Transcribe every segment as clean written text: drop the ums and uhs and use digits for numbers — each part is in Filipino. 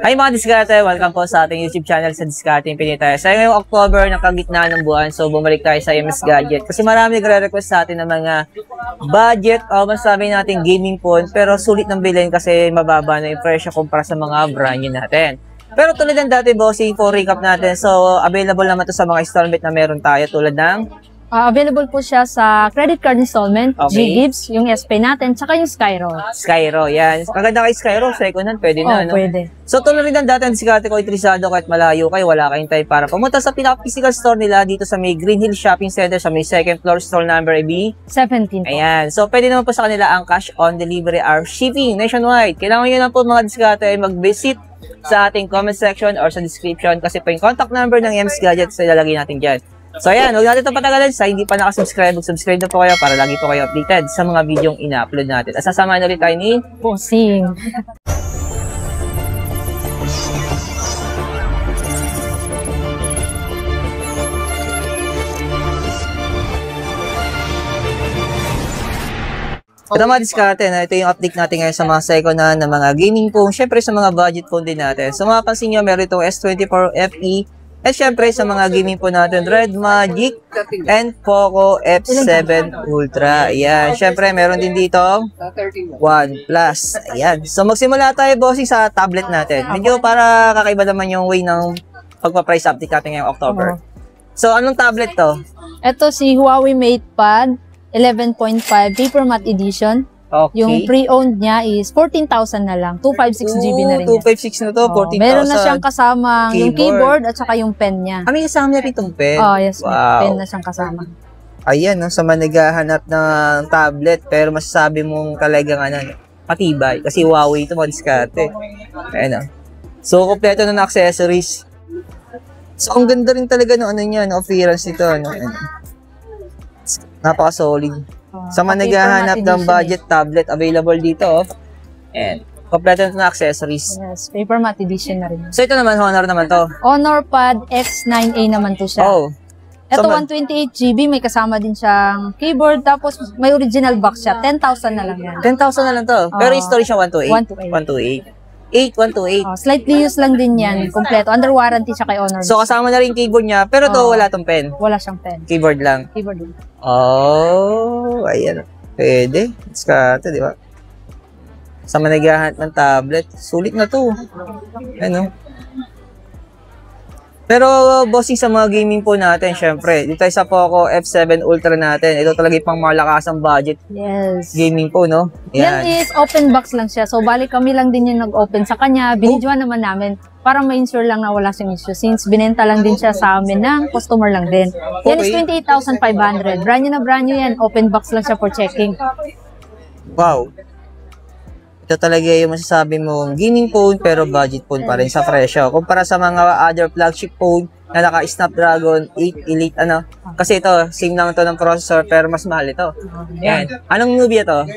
Hi mga diskarte, welcome po sa ating YouTube channel sa Diskarte Infinita. Sa ngayong October, nakagitna ng buwan, so bumalik tayo sa MS Gadget. Kasi marami nagre-request sa atin ng mga budget o masabi natin gaming phone, pero sulit ng bilhin kasi mababa na yung presyo kumpara sa mga brand new natin. Pero tulad ng dati bossing, for recap natin, so available naman to sa mga installment na meron tayo tulad ng available po siya sa credit card installment, Okay. G-Gibbs, yung SPay natin, tsaka yung Skyro. Skyro. Yan. Maganda kay Skyro, second hand, pwede na, no? Pwede. So, tulad rin ng dati, diskarte ko interesado kahit malayo kayo, wala kayong time para pumunta sa pinaka-physical store nila dito sa may Green Hill Shopping Center sa may second floor, store number AB 17 po. Ayan. So, pwede naman po sa kanila ang cash on delivery or shipping nationwide. Kailangan nyo lang po mga diskarte ay mag-visit sa ating comment section or sa description kasi po yung contact number ng MS Gadget sa ilalagay natin dyan. So, ayan. Huwag natin itong patagalan. Sa hindi pa nakasubscribe, mag-subscribe na po kayo para lagi po kayo updated sa mga videong ina-upload natin. At sasamahan ulit tayo ni Bossing. Ito mga diskarte na ito yung update natin ngayon sa mga second hand na mga gaming phone. Syempre sa mga budget phone din natin. So mapapansin nyo, meron itong S24 FE. At syempre sa mga gaming phone natin, Red Magic and Poco F7 Ultra. Ayan. Syempre meron din dito OnePlus. Ayan. So magsimula tayo bossing sa tablet natin. Medyo para kakaiba naman yung way ng pagpa-price update natin ngayong October. So anong tablet to? Ito si Huawei MatePad 11.5 Paper Matte Edition. Okay. Yung pre-owned niya is 14,000 na lang. 256GB na rin yan. 256 na to, 14,000. Meron na siyang kasama yung keyboard at saka yung pen niya. May kasama niya itong pen? Yes. Wow. May pen na siyang kasama. Ayan, no, sa mga naghahanap ng tablet, pero masasabi mong talagang matibay. Kasi Huawei ito, mga diskarte. Ayan, no. So, kompleto na ng accessories. So, ang ganda rin talaga ng niya, no, appearance nito. No? Napaka-solid. Sa mga naghahanap ng budget tablet, available dito. And, kompleto na accessories. Yes, Paper Matte Edition na rin. So, ito naman, Honor naman to. Honor Pad X9A naman to siya. Oh. Ito, So, 128GB, may kasama din siyang keyboard, tapos may original box siya. 10,000 na lang yan. 10,000 na lang to. Pero yung storage siya 128. 128. 128. Slightly used lang din yan. Kompleto. Under warranty siya kay Honor. So, kasama na rin keyboard niya. Pero to wala tong pen. Wala siyang pen. Keyboard lang. Keyboard din. Oh, ayan. Pwede. Diskarte, di ba? Sa managahan ng tablet. Sulit na to. Ano? Pero, bossing sa mga gaming po natin, syempre, dito tayo sa Poco F7 Ultra natin. Ito talaga pang malakasang budget Yes. gaming po, no? Yan is open box lang siya. So, bali kami lang din yung nag-open sa kanya. Binidyoan naman namin para ma-ensure lang na wala siyang issue. Since binenta lang din siya sa amin ng customer lang din. Yan is 28,500. Brand new yan. Open box lang siya for checking. Wow. Ito talaga yung masasabi mong gaming phone pero budget phone pa rin sa presyo. Kumpara sa mga other flagship phone na naka-Snapdragon 8 Elite, Kasi ito, same lang ito ng processor pero mas mahal ito. Yan. Anong Nubia to?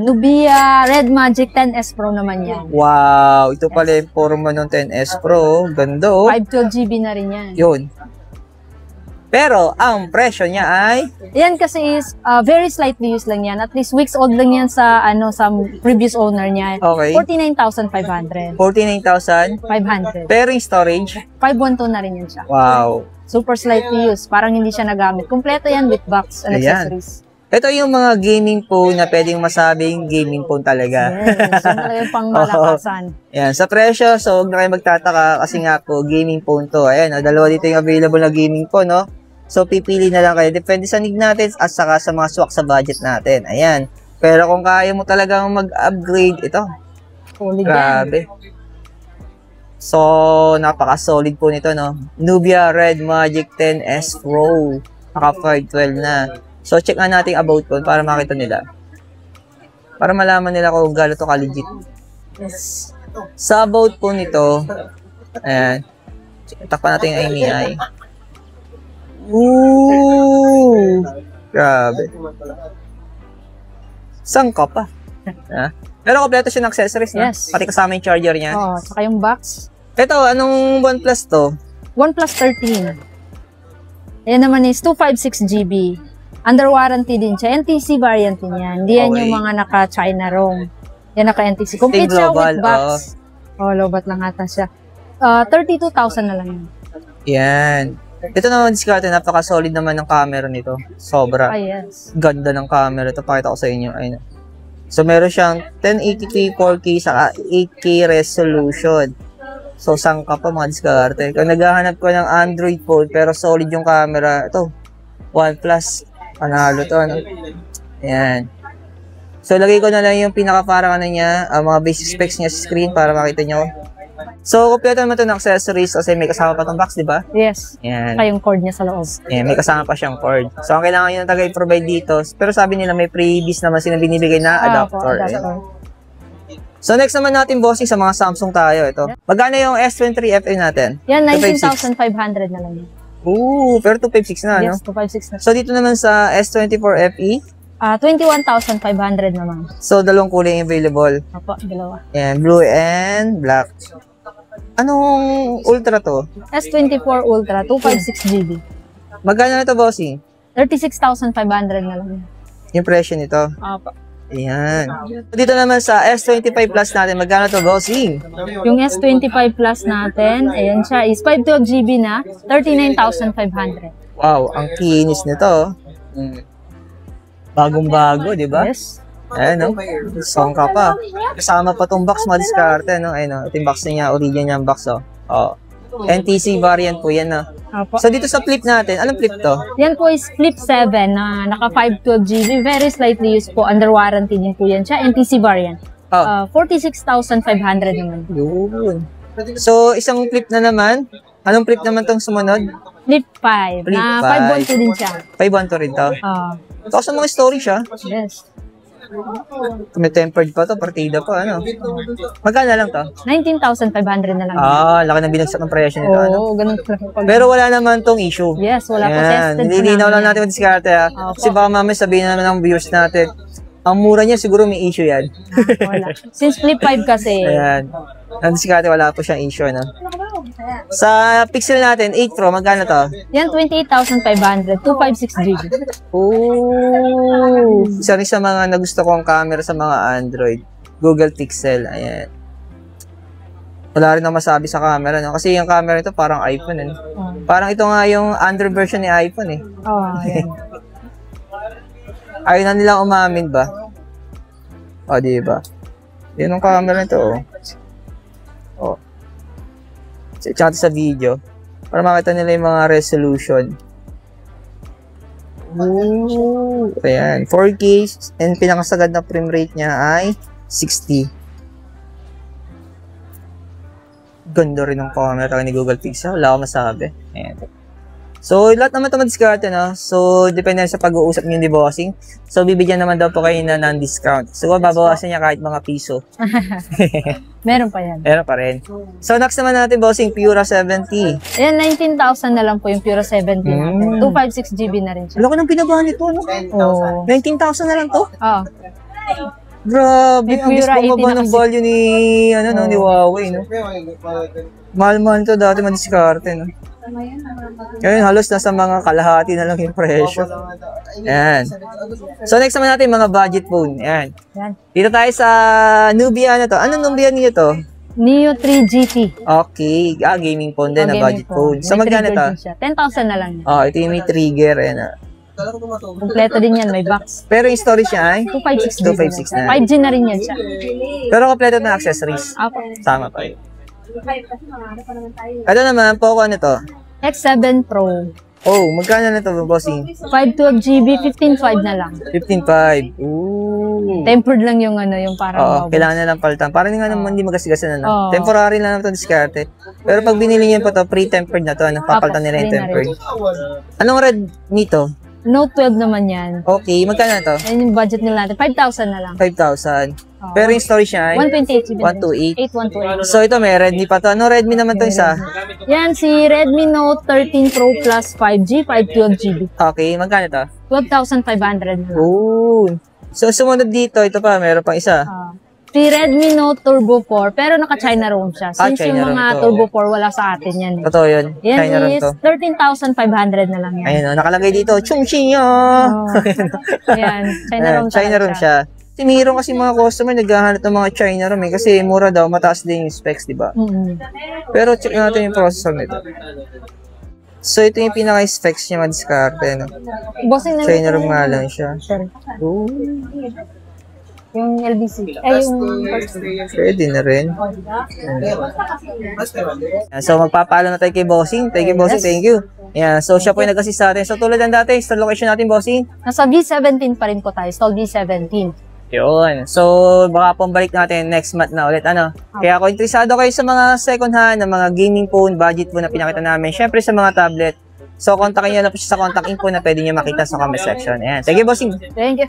Nubia Red Magic 10S Pro naman yan. Wow. Ito pala yung forma ng 10S Pro. Ganda, oh. 512GB na rin yan. Yun. Pero, ang presyo niya ay... Yan kasi is very slightly used lang yan. At least weeks old lang yan sa sa previous owner niya. Okay. 49,500. 49,000. 500. Pero yung storage? 512 na rin yan siya. Wow. Super slightly used. Parang hindi siya nagamit. Kompleto yan with box and accessories. Ito yung mga gaming phone na pwedeng masabing gaming phone talaga. Yes. Yan talaga yung pang malakasan. Yan. Sa presyo, so huwag na kayo magtataka kasi nga po, gaming phone to. Ayan, dalawa dito yung available na gaming phone, no? So, pipili na lang kayo. Depende sa need natin at saka sa mga swak sa budget natin. Ayan. Pero kung kaya mo talagang mag-upgrade, ito. Solid Grabe. So, napaka-solid po nito, no? Nubia Red Magic 10S Pro. Naka 512 na. So, check nga natin about phone para makita nila. Para malaman nila kung gano'n to ka-legit. Yes. Sa about po nito, ayan. Takpan natin yung IMEI. Ooh! Grabe. Saan ka pa? Pero kompleto siya ng accessories, no? Yes. Pati kasama yung charger niya. Tsaka yung box. Ito, anong OnePlus to? OnePlus 13. Ayan naman is 256GB. Under warranty din siya. NTC variant din yan. Hindi yan yung mga naka-China ROM. Yan naka-NTC. Complete siya with box. Oh, lobat lang ata siya. 32,000 na lang yun. Yan. Ito naman diskarte, napaka-solid naman ng camera nito. Sobra. Ah, yes. Ganda ng camera. Ito, pakita ko sa inyo. Ayun. So, meron siyang 1080p 4K saka 8K resolution. So, sangka pa mga diskarte. Kung naghahanap ko ng Android phone, pero solid yung camera, ito, OnePlus. Panalo to, ano? Ayan. So, lagay ko na lang yung pinaka-parang niya, mga basic specs niya sa screen para makita nyo. So, kompleto naman ito ng accessories kasi may kasama pa itong box, di ba? Yes. Yan. Saka yung cord niya sa loob. Yan, may kasama pa siyang cord. So, ang kailangan nyo na i-provide dito, pero sabi nila may freebies naman sila binibigay na adapter. So, next naman natin, bossing, sa mga Samsung tayo. Ito. Magkano yung S23 FE natin? Yan, 19,500 na lang yun. Ooh, pero 256 na, no? Yes, 256 na. So, dito naman sa S24 FE, 21,500 naman. so, dalawang kulay available. Opo, dalawa. Yan, blue and black. Anong ultra to? S24 Ultra, 256GB. Magkano na ito, bossing? 36,500 na lang. Yung presyo nito. Opo. Ayan. Dito naman sa S25 Plus natin, magkano to, bossing? Yung S25 Plus natin, ayan siya, is 512GB na, 39,500. Wow, ang kinis nito. Bagong-bago, di ba? Yes. Ayan, no? Songka pa. Kasama pa tong box, mga diskarte, no? Ayun, no? Ito yung box niya, original niya ang box, oh. Oh. NTC variant po yan, no? Opo. So, dito sa flip natin, anong flip to? Yan po is Flip 7 na naka 512GB, very slightly used po, under warranty din po yan siya, NTC variant. Oh. 46,500 naman. Yun. So, isang flip na naman. Anong flip naman tong sumunod? Flip 5, Flip na 5. 512 din siya. 512 rin to. Ito sa mga storage, ha? Yes. May tempered pa to, partida pa, ano? Magkano lang to? 19,500 na lang. Laki ng binagsak ng presyo nito, ano? Oo, ganun pala. Pero wala naman tong issue. Yes, wala po. Ayan, Tested po nililinaw lang namin natin yung diskarte, ha? Opo. Kasi baka mamaya sabihin naman ng viewers natin, ang mura niya, siguro may issue yan. Wala. Since Flip 5 kasi, Ayan. Ang diskarte, wala po siyang issue, ano? Sa Pixel natin, 8 Pro, magkano to? yan 28,500, 256GB. Oh, isa rin sa mga nagusto kong camera sa mga Android. Google Pixel, ayan. Wala rin na masabi sa camera, no? Kasi yung camera ito parang iPhone, eh. Parang ito nga yung Android version ni iPhone, eh. Ayan. Ayaw na nilang umamin ba? O, di ba? Yan ang camera nito, oh. Oh. Tsaka sa video. Para makita nila yung mga resolution. Ooh. Ayan. 4K and pinakasagad na frame rate niya ay 60. Ganda rin ng camera ni Google Pixel. Wala akong masabi. Ayan. So, lahat naman ito madiskarte, no? So, depende sa pag-uusap niyo ni bossing. So, bibigyan naman daw po kayo na non-discount. So, babawasan niya kahit mga piso. Meron pa yan. Meron pa rin. So, next naman natin, bossing, Pura 70. Ayan, 19,000 na lang po yung Pura 70 natin. 256GB na rin siya. Wala ko nang pinabahan ito, no? Oo. 19,000 na lang to? Oo. Grabe, May ang Pura gusto 80 mo ba na ng kasi. value ni, ni Huawei, no? Mahal-mahal to dati madiskarte, no? Ngayon, halos nasa mga kalahati na lang yung presyo. Ayan. So, next naman natin, mga budget phone. Ayan. Yan. Dito tayo sa Nubia na to. Anong Nubia niyo to? Neo 3 GT. Okay. Gaming phone din, na budget phone. So, May magkano trigger to? din siya. 10,000 na lang. Ito yung may trigger. Ayan, Kompleto din yan, may box. Pero yung storage niya ay 256 256 na. 5G na rin yan siya. Pero kompleto na accessories. Apo. Tama pa yun. Ito naman, Poco ano to? X7 Pro. Oh, magkano na to, bossing? 512GB, 15.5 na lang. 15.5. Ooh. Tempered lang yung yung parang Oo, bubble. kailangan na lang palitan. Para nga naman hindi magasigasan na. Oo. Temporary lang ito diskarte. Pero pag binili niyo pa to, pre-tempered na to, papalitan nila yung free na tempered. Anong red nito? Note 12 naman yan. Okay, magkano na to? Yan yung budget nila natin. 5,000 na lang. 5,000. Oo. Pero yung storage niya ay 128GB. 128. 8128. So ito may Redmi pa to. Ano Redmi naman to isa? Yan, si Redmi Note 13 Pro Plus 5G, 512GB. Okay, magkano to? 12,500 na lang. Oh. So sumunod dito, ito pa, meron pang isa. Si Redmi Note Turbo 4, pero naka-China ROM siya. Since China yung ROM mga to. Turbo 4, wala sa atin yan. Totoo yun. Yan China ROM is to. 13,500 na lang yan. Ayun, nakalagay dito, Chongqing Oh. Ayan, China ROM China ROM siya. Mayroon kasi mga customer naghahanap ng mga China RAM eh, kasi mura daw, mataas din yung specs, di ba? Pero check natin yung processor nito. So, ito yung pinaka-specs niya madiskarte, no? Bossing na China RAM nga lang siya. Ooh, yung LBC. Ay, yung... pwede na rin. So, magpapaalam na tayo kay Bossing. Thank you, Bossing. Thank you. Yeah, so siya po yung nag-assist sa atin. So, tulad ng dati, sa location natin, Bossing. Nasa B17 pa rin po tayo. Stall B17. Yun. So, baka pong balik natin next month na ulit. Ano? Kaya kung interesado kayo sa mga second hand, na mga gaming phone, budget phone na pinakita namin, syempre sa mga tablet. So, kontakin nyo na po siya sa contact info na pwede nyo makita sa comment section. Ayan. Thank you, Bossing. Thank you.